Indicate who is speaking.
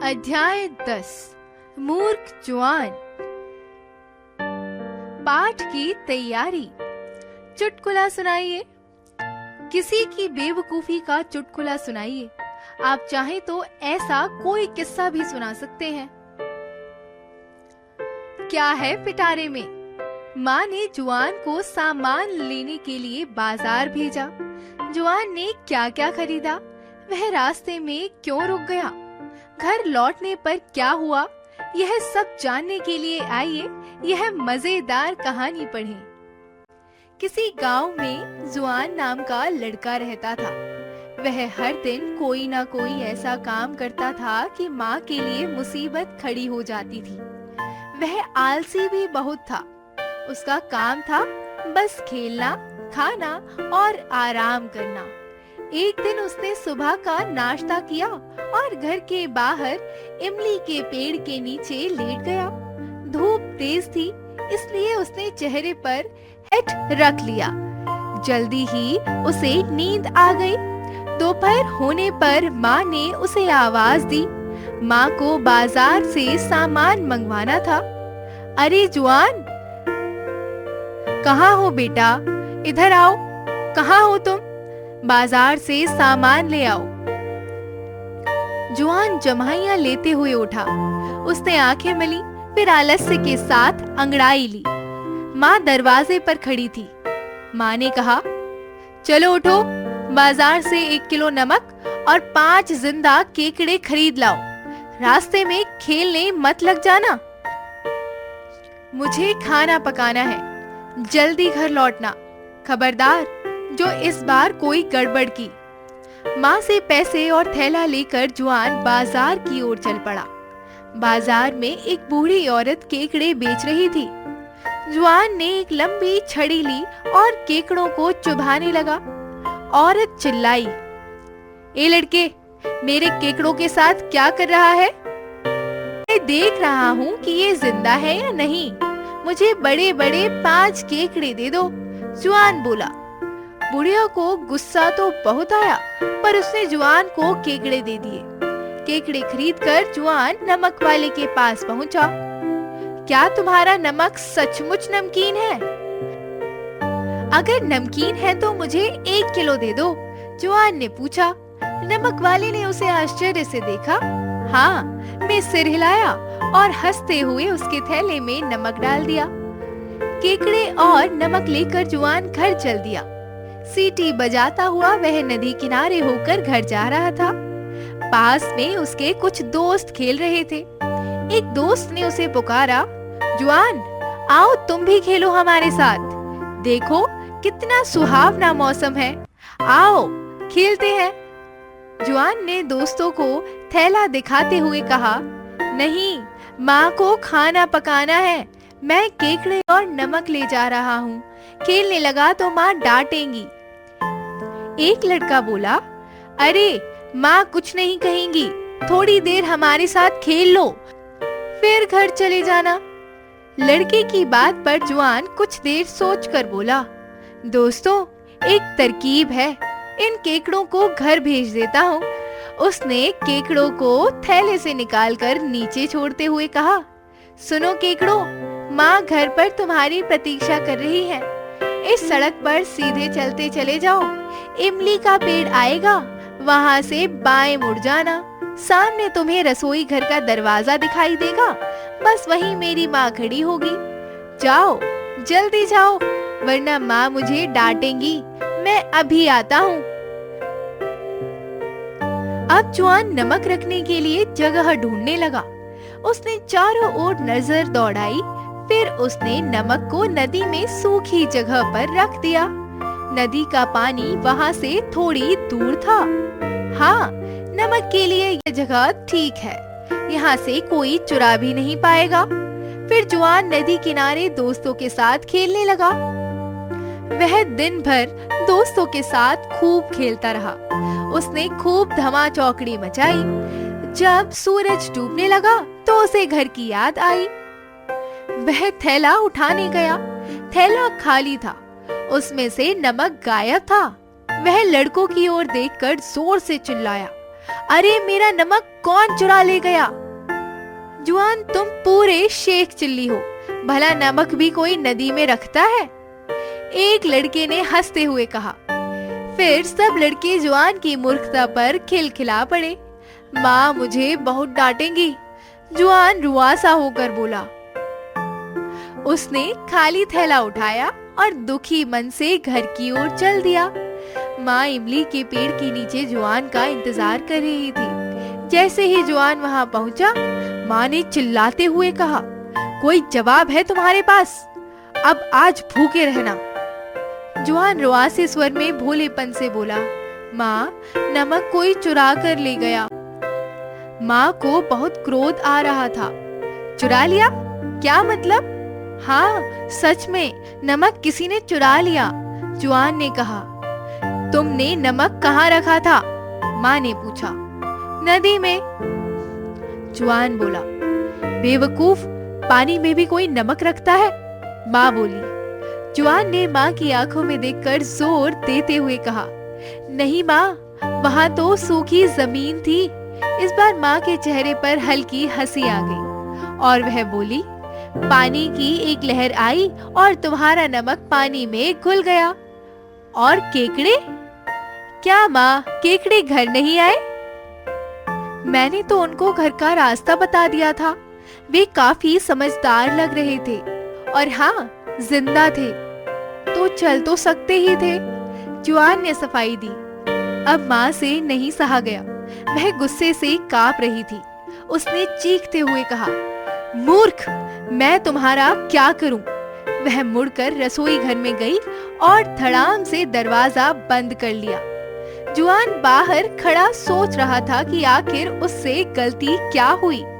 Speaker 1: अध्याय 10 मूर्ख जुआन। पाठ की तैयारी। चुटकुला सुनाइए। किसी की बेवकूफी का चुटकुला सुनाइए। आप चाहें तो ऐसा कोई किस्सा भी सुना सकते हैं। क्या है पिटारे में? माँ ने जुआन को सामान लेने के लिए बाजार भेजा। जुआन ने क्या क्या खरीदा, वह रास्ते में क्यों रुक गया, घर लौटने पर क्या हुआ, यह सब जानने के लिए आइए यह मजेदार कहानी पढ़ें। किसी गांव में जुआन नाम का लड़का रहता था। वह हर दिन कोई ना कोई ऐसा काम करता था कि माँ के लिए मुसीबत खड़ी हो जाती थी। वह आलसी भी बहुत था। उसका काम था बस खेलना, खाना और आराम करना। एक दिन उसने सुबह का नाश्ता किया और घर के बाहर इमली के पेड़ के नीचे लेट गया। धूप तेज थी, इसलिए उसने चेहरे पर हैट रख लिया। जल्दी ही उसे नींद आ गई। दोपहर होने पर माँ ने उसे आवाज दी। माँ को बाजार से सामान मंगवाना था। अरे जुआन, कहाँ हो बेटा? इधर आओ। कहाँ हो तुम? बाजार से सामान ले आओ। जुआन जम्हाइयां लेते हुए उठा। उसने आंखें मली, फिर आलस्य के साथ अंगड़ाई ली। माँ दरवाजे पर खड़ी थी। माँ ने कहा, चलो उठो, बाजार से 1 किलो नमक और 5 जिंदा केकड़े खरीद लाओ। रास्ते में खेलने मत लग जाना। मुझे खाना पकाना है, जल्दी घर लौटना। खबरदार, जो इस बार कोई गड़बड़ की। माँ से पैसे और थैला लेकर जुआन बाजार की ओर चल पड़ा। बाजार में एक बूढ़ी औरत केकड़े बेच रही थी। जुआन ने एक लंबी छड़ी ली और केकड़ों को चुभाने लगा। औरत चिल्लाई, ए लड़के, मेरे केकड़ों के साथ क्या कर रहा है? मैं देख रहा हूँ कि ये जिंदा है या नहीं। मुझे बड़े बड़े 5 केकड़े दे दो। जुआन बोला। बुढ़िया को गुस्सा तो बहुत आया, पर उसने जुआन को केकड़े दे दिए। केकड़े खरीदकर जुआन नमक वाले के पास पहुंचा। क्या तुम्हारा नमक सचमुच नमकीन है? अगर नमकीन है तो मुझे 1 किलो दे दो, जुआन ने पूछा। नमक वाले ने उसे आश्चर्य से देखा। हाँ, मैं सिर हिलाया और हंसते हुए उसके थैले में नमक डाल दिया। केकड़े और नमक लेकर जुआन घर चल दिया। सीटी बजाता हुआ वह नदी किनारे होकर घर जा रहा था। पास में उसके कुछ दोस्त खेल रहे थे। एक दोस्त ने उसे पुकारा, जुआन, आओ तुम भी खेलो हमारे साथ। देखो कितना सुहावना मौसम है, आओ खेलते हैं। जुआन ने दोस्तों को थैला दिखाते हुए कहा, नहीं, माँ को खाना पकाना है। मैं केकड़े और नमक ले जा रहा हूँ। खेलने लगा तो माँ डांटेंगी। एक लड़का बोला, अरे माँ कुछ नहीं कहेंगी, थोड़ी देर हमारे साथ खेल लो, फिर घर चले जाना। लड़के की बात पर जुआन कुछ देर सोचकर बोला, दोस्तों, एक तरकीब है, इन केकड़ों को घर भेज देता हूँ। उसने केकड़ों को थैले से निकालकर नीचे छोड़ते हुए कहा, सुनो केकड़ों, माँ घर पर तुम्हारी प्रतीक्षा कर रही है। इस सड़क पर सीधे चलते चले जाओ। इमली का पेड़ आएगा, वहाँ से बाएं मुड़ जाना। सामने तुम्हें रसोई घर का दरवाजा दिखाई देगा, बस वहीं मेरी माँ खड़ी होगी। जाओ, जल्दी जाओ, वरना माँ मुझे डांटेंगी। मैं अभी आता हूँ। अब जुआन नमक रखने के लिए जगह ढूंढने लगा। उसने चारों ओर नजर दौड़ाई, फिर उसने नमक को नदी में सूखी जगह पर रख दिया। नदी का पानी वहाँ से थोड़ी दूर था। हाँ, नमक के लिए यह जगह ठीक है, यहाँ से कोई चुरा भी नहीं पाएगा। फिर जुआन नदी किनारे दोस्तों के साथ खेलने लगा। वह दिन भर दोस्तों के साथ खूब खेलता रहा। उसने खूब धमा चौकड़ी मचाई। जब सूरज डूबने लगा तो उसे घर की याद आई। वह थैला उठाने गया। थैला खाली था, उसमें से नमक गायब था। वह लड़कों की ओर देखकर जोर से चिल्लाया, अरे मेरा नमक कौन चुरा ले गया? जुआन, तुम पूरे शेख चिल्ली हो, भला नमक भी कोई नदी में रखता है? एक लड़के ने हंसते हुए कहा। फिर सब लड़के जुआन की मूर्खता पर खिलखिला पड़े। माँ मुझे बहुत डांटेंगी, जुआन रुआसा होकर बोला। उसने खाली थैला उठाया और दुखी मन से घर की ओर चल दिया। माँ इमली के पेड़ के नीचे जुआन का इंतजार कर रही थी। जैसे ही जुआन वहां पहुंचा, माँ ने चिल्लाते हुए कहा, कोई जवाब है तुम्हारे पास? अब आज भूखे रहना। जुआन रुआसे स्वर में भोलेपन से बोला, माँ नमक कोई चुरा कर ले गया। माँ को बहुत क्रोध आ रहा था। चुरा लिया? क्या मतलब? हाँ सच में नमक किसी ने चुरा लिया, जुआन ने कहा। तुमने नमक कहाँ रखा था? माँ ने पूछा। नदी में, जुआन बोला। बेवकूफ, पानी में भी कोई नमक रखता है? माँ बोली। जुआन ने माँ की आंखों में देखकर जोर देते हुए कहा, नहीं माँ, वहां तो सूखी जमीन थी। इस बार माँ के चेहरे पर हल्की हंसी आ गई और वह बोली, पानी की एक लहर आई और तुम्हारा नमक पानी में घुल गया। और केकड़े? क्या माँ, केकड़े घर नहीं आए? मैंने तो उनको घर का रास्ता बता दिया था। वे काफी समझदार लग रहे थे और हाँ, जिंदा थे, तो चल तो सकते ही थे। जुआन ने सफाई दी। अब माँ से नहीं सहा गया, वह गुस्से से कांप रही थी। उसने चीखते हुए कहा, मूर्ख, मैं तुम्हारा क्या करूं? वह मुड़कर रसोई घर में गई और धड़ाम से दरवाजा बंद कर लिया। जुआन बाहर खड़ा सोच रहा था कि आखिर उससे गलती क्या हुई।